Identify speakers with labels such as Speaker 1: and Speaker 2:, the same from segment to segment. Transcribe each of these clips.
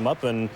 Speaker 1: up, and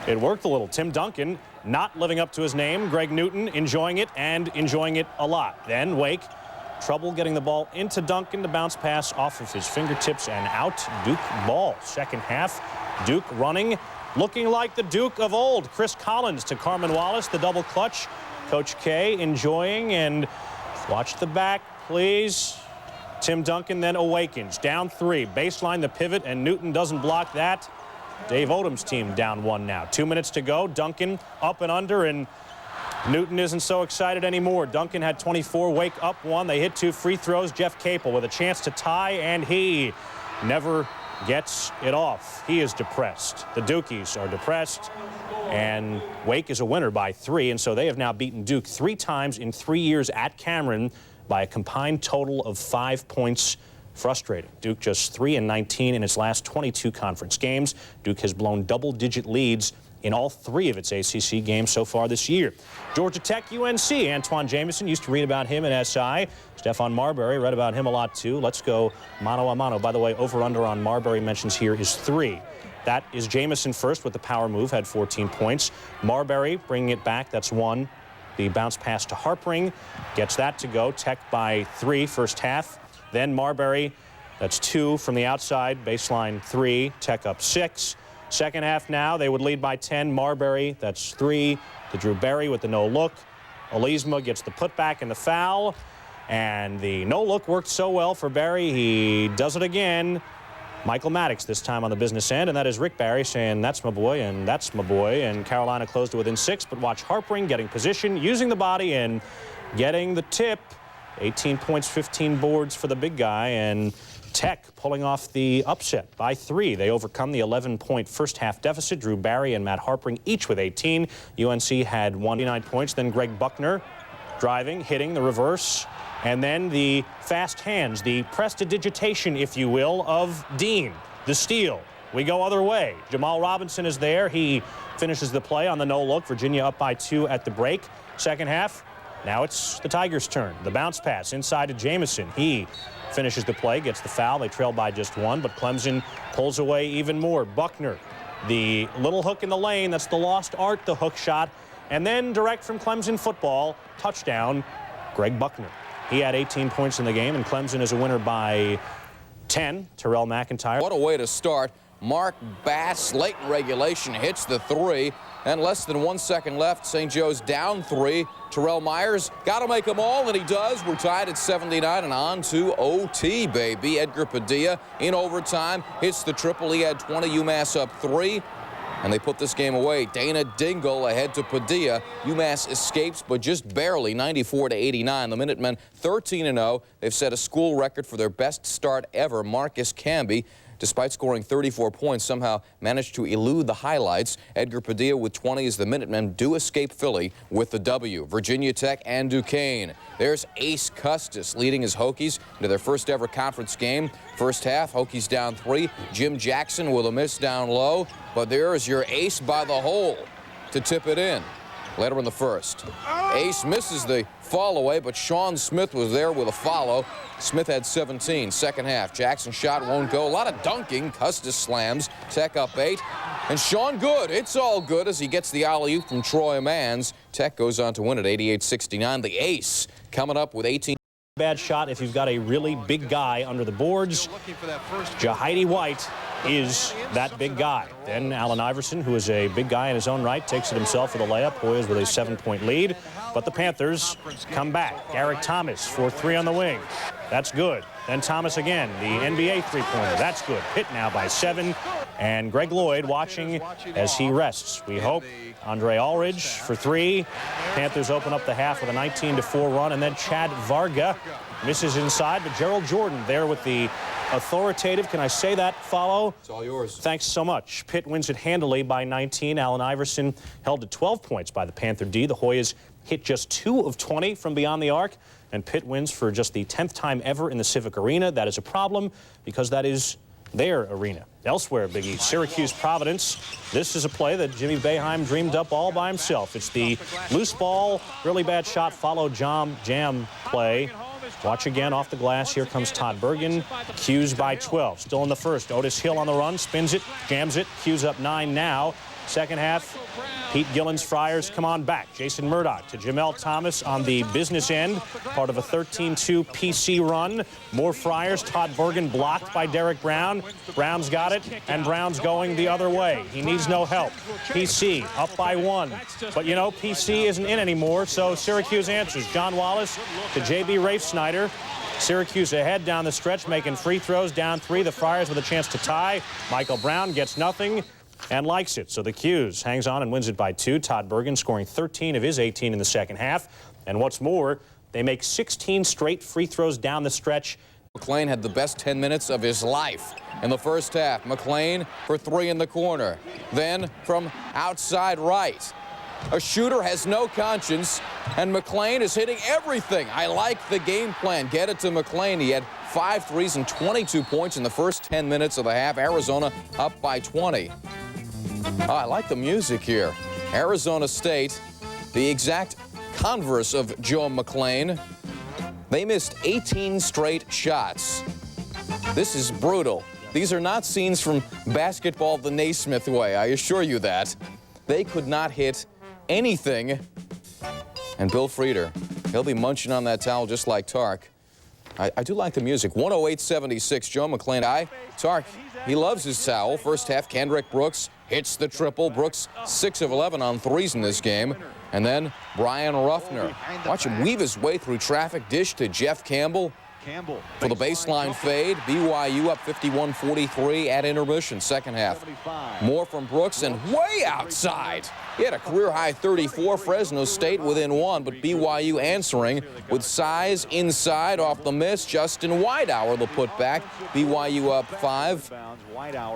Speaker 1: it worked a little. Tim Duncan not living up to his name. Greg Newton enjoying it and enjoying it a lot. Then Wake, trouble getting the ball into Duncan. The bounce pass off of his fingertips and out. Duke ball. Second half, Duke running, looking like the Duke of old. Chris Collins to Carmen Wallace, the double clutch. Coach K enjoying, and watch the back, please. Tim Duncan then awakens. Down 3. Baseline, the pivot, and Newton doesn't block that. Dave Odom's team down 1 now. 2 minutes to go. Duncan up and under, and Newton isn't so excited anymore. Duncan had 24. Wake up 1. They hit 2 free throws. Jeff Capel with a chance to tie, and he never gets it off. He is depressed. The Dukies are depressed, and Wake is a winner by 3, and so they have now beaten Duke 3 times in 3 years at Cameron by a combined total of 5 points. Frustrating. Duke just 3-19 in its last 22 conference games. Duke has blown double-digit leads in all 3 of its ACC games so far this year. Georgia Tech, UNC. Antoine Jamison, used to read about him in SI. Stephon Marbury, read about him a lot too. Let's go mano a mano. By the way, over-under on Marbury mentions here is 3. That is Jamison first with the power move, had 14 points. Marbury bringing it back, that's 1. The bounce pass to Harpring gets that to go. Tech by 3 first half. Then Marbury, that's 2 from the outside, baseline 3, Tech up 6. Second half now, they would lead by 10. Marbury, that's 3 to Drew Berry with the no-look. Olizma gets the putback and the foul, and the no-look worked so well for Berry, he does it again. Michael Maddox this time on the business end, and that is Rick Barry saying, that's my boy, and that's my boy, and Carolina closed to within 6, but watch Harpring getting position, using the body, and getting the tip. 18 points, 15 boards for the big guy, and Tech pulling off the upset by 3. They overcome the 11-point first-half deficit. Drew Barry and Matt Harpring each with 18. UNC had 29 points. Then Greg Buckner driving, hitting the reverse, and then the fast hands, the prestidigitation, if you will, of Dean, the steal. We go other way. Jamal Robinson is there. He finishes the play on the no-look. Virginia up by 2 at the break. Second half. Now it's the Tigers' turn. The bounce pass inside to Jamison. He finishes the play, gets the foul. They trail by just 1, but Clemson pulls away even more. Buckner, the little hook in the lane. That's the lost art, the hook shot. And then direct from Clemson football, touchdown, Greg Buckner. He had 18 points in the game, and Clemson is a winner by 10. Terrell McIntyre.
Speaker 2: What a way to start. Mark Bass, late in regulation, hits the 3. And less than 1 second left. St. Joe's down 3. Terrell Myers got to make them all, and he does. We're tied at 79 and on to OT, baby. Edgar Padilla in overtime hits the triple. He had 20. UMass up 3, and they put this game away. Dana Dingle ahead to Padilla. UMass escapes, but just barely, 94-89. The Minutemen 13-0. They've set a school record for their best start ever. Marcus Camby, despite scoring 34 points, somehow managed to elude the highlights. Edgar Padilla with 20 as the Minutemen do escape Philly with the W. Virginia Tech and Duquesne. There's Ace Custis leading his Hokies into their first ever conference game. First half, Hokies down 3. Jim Jackson with a miss down low. But there's your ace by the hole to tip it in. Later in the first. Ace misses the fall away, but Sean Smith was there with a follow. Smith had 17. Second half, Jackson shot won't go. A lot of dunking. Custis slams. Tech up 8. And Sean Good, it's all good as he gets the alley-oop from Troy Mans. Tech goes on to win at 88-69. The ace coming up with 18.
Speaker 1: Bad shot if you've got a really big guy under the boards. Jahidi White is that big guy. Then Allen Iverson, who is a big guy in his own right, takes it himself with a layup. Hoyas with a 7-point lead. But the Panthers come back. Garrick Thomas for 3 on the wing. That's good. Then Thomas again, the NBA three-pointer. That's good. Hit now by 7. And Greg Lloyd watching as he rests. We hope. Andre Ulrich for 3. Panthers open up the half with a 19-4 run. And then Chad Varga misses inside. But Gerald Jordan there with the authoritative, can I say that, follow?
Speaker 2: It's all yours.
Speaker 1: Thanks so much. Pitt wins it handily by 19. Allen Iverson held to 12 points by the Panther D. The Hoyas hit just 2 of 20 from beyond the arc. And Pitt wins for just the 10th time ever in the Civic Arena. That is a problem because that is their arena. Elsewhere, Big East, Syracuse Providence. This is a play that Jimmy Boeheim dreamed up all by himself. It's the loose ball, really bad shot, follow jam play. Watch again off the glass. Here comes Todd Bergen. 'Cuse by 12. Still in the first. Otis Hill on the run. Spins it. Jams it. 'Cuse up 9 now. Second half, Pete Gillen's Friars come on back. Jason Murdoch to Jamel Thomas on the business end. Part of a 13-2 PC run. More Friars. Todd Bergen blocked by Derek Brown. Brown's got it, and Brown's going the other way. He needs no help. PC up by 1. But, you know, PC isn't in anymore, so Syracuse answers. John Wallace to J.B. Rafe Snyder. Syracuse ahead down the stretch, making free throws. Down 3. The Friars with a chance to tie. Michael Brown gets nothing and likes it. So the 'Cuse hangs on and wins it by 2. Todd Bergen scoring 13 of his 18 in the second half. And what's more, they make 16 straight free throws down the stretch.
Speaker 2: McLean had the best 10 minutes of his life in the first half. McLean for 3 in the corner. Then from outside right. A shooter has no conscience, and McLean is hitting everything. I like the game plan. Get it to McLean. He had 5 threes and 22 points in the first 10 minutes of the half. Arizona up by 20. Oh, I like the music here. Arizona State, the exact converse of Joe McLean. They missed 18 straight shots. This is brutal. These are not scenes from basketball the Naismith way, I assure you that. They could not hit anything. And Bill Frieder, he'll be munching on that towel just like Tark. I do like the music. 108-76, Joe McLean. Tark, he loves his towel. First half, Kendrick Brooks hits the triple. Brooks 6 of 11 on threes in this game. And then Brian Ruffner. Watch him weave his way through traffic. Dish to Jeff Campbell for the baseline fade. BYU up 51-43 at intermission, second half. More from Brooks and way outside. He had a career-high 34. Fresno State within 1, but BYU answering with size inside off the miss. Justin Whitehour the putback. BYU up 5.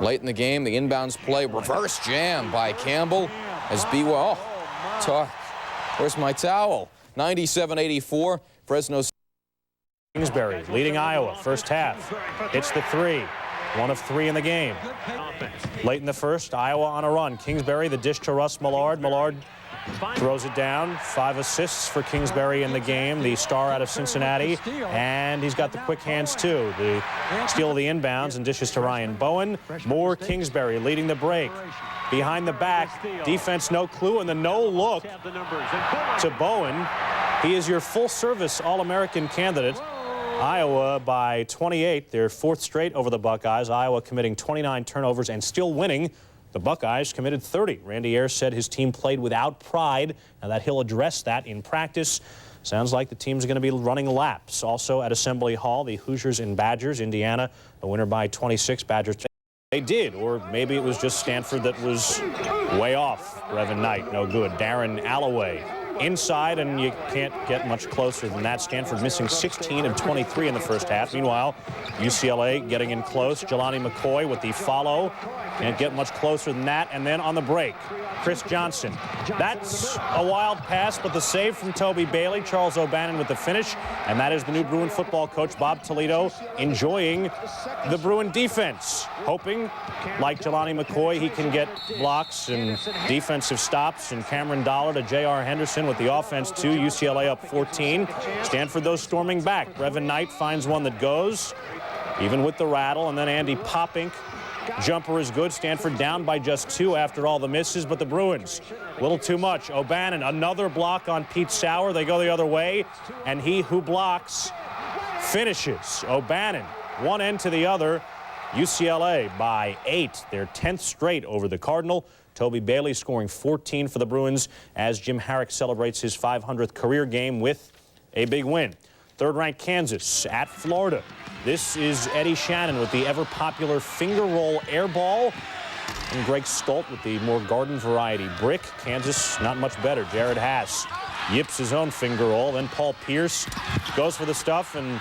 Speaker 2: Late in the game, the inbounds play. Reverse jam by Campbell as BYU. Oh, Tark, where's my towel? 97-84. Fresno State.
Speaker 1: Kingsbury leading Iowa first half. Hits the 3. 1 of 3 in the game. Late in the first, Iowa on a run. Kingsbury, the dish to Russ Millard. Millard throws it down. 5 assists for Kingsbury in the game, the star out of Cincinnati. And he's got the quick hands, too. The steal of the inbounds and dishes to Ryan Bowen. More Kingsbury leading the break. Behind the back, defense no clue, and the no look to Bowen. He is your full-service All-American candidate. Iowa by 28, their 4th straight over the Buckeyes. Iowa committing 29 turnovers and still winning. The Buckeyes committed 30. Randy Ayers said his team played without pride, and that he'll address that in practice. Sounds like the team's going to be running laps. Also at Assembly Hall, the Hoosiers and Badgers. Indiana, a winner by 26. Badgers. They did, or maybe it was just Stanford that was way off. Brevin Knight, no good. Darren Alloway inside, and you can't get much closer than that. Stanford missing 16 of 23 in the first half. Meanwhile, UCLA getting in close. Jelani McCoy with the follow. Can't get much closer than that. And then on the break, Chris Johnson. That's a wild pass, but the save from Toby Bailey. Charles O'Bannon with the finish. And that is the new Bruin football coach, Bob Toledo, enjoying the Bruin defense. Hoping, like Jelani McCoy, he can get blocks and defensive stops. And Cameron Dollar to J.R. Henderson with the offense, too. UCLA up 14. Stanford, though, storming back. Brevin Knight finds one that goes, even with the rattle. And then Andy Poppink. Jumper is good. Stanford down by just 2 after all the misses, but the Bruins, a little too much. O'Bannon, another block on Pete Sauer. They go the other way, and he who blocks finishes. O'Bannon, one end to the other. UCLA by 8, their 10th straight over the Cardinal. Toby Bailey scoring 14 for the Bruins as Jim Harrick celebrates his 500th career game with a big win. Third-ranked Kansas at Florida. This is Eddie Shannon with the ever-popular finger roll air ball. And Greg Stolt with the more garden variety brick. Kansas not much better. Jared Haas yips his own finger roll. Then Paul Pierce goes for the stuff and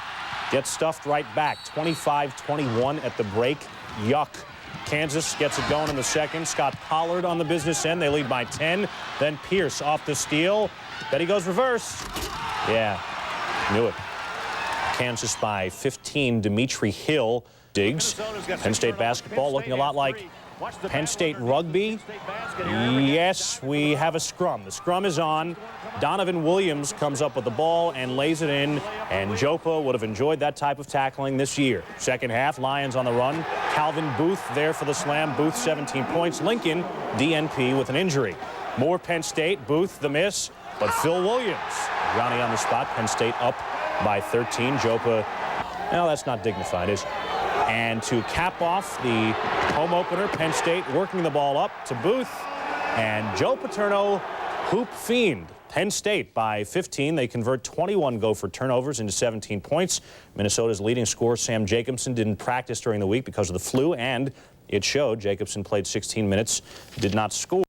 Speaker 1: gets stuffed right back. 25-21 at the break. Yuck. Kansas gets it going in the second. Scott Pollard on the business end. They lead by 10. Then Pierce off the steal. Then he goes reverse. Yeah, knew it. Kansas by 15. Dimitri Hill digs. Penn State basketball looking a lot like Penn State rugby. Yes, we have a scrum. The scrum is on. Donovan Williams comes up with the ball and lays it in, and Jopa would have enjoyed that type of tackling this year. Second half, Lions on the run. Calvin Booth there for the slam. Booth 17 points. Lincoln, DNP with an injury. More Penn State. Booth the miss, but Phil Williams. Ronnie on the spot. Penn State up by 13. Jopa, no, that's not dignified, is it? And to cap off the home opener, Penn State working the ball up to Booth. And Joe Paterno, hoop fiend. Penn State by 15. They convert 21 Gopher turnovers into 17 points. Minnesota's leading scorer, Sam Jacobson, didn't practice during the week because of the flu, and it showed. Jacobson played 16 minutes, did not score.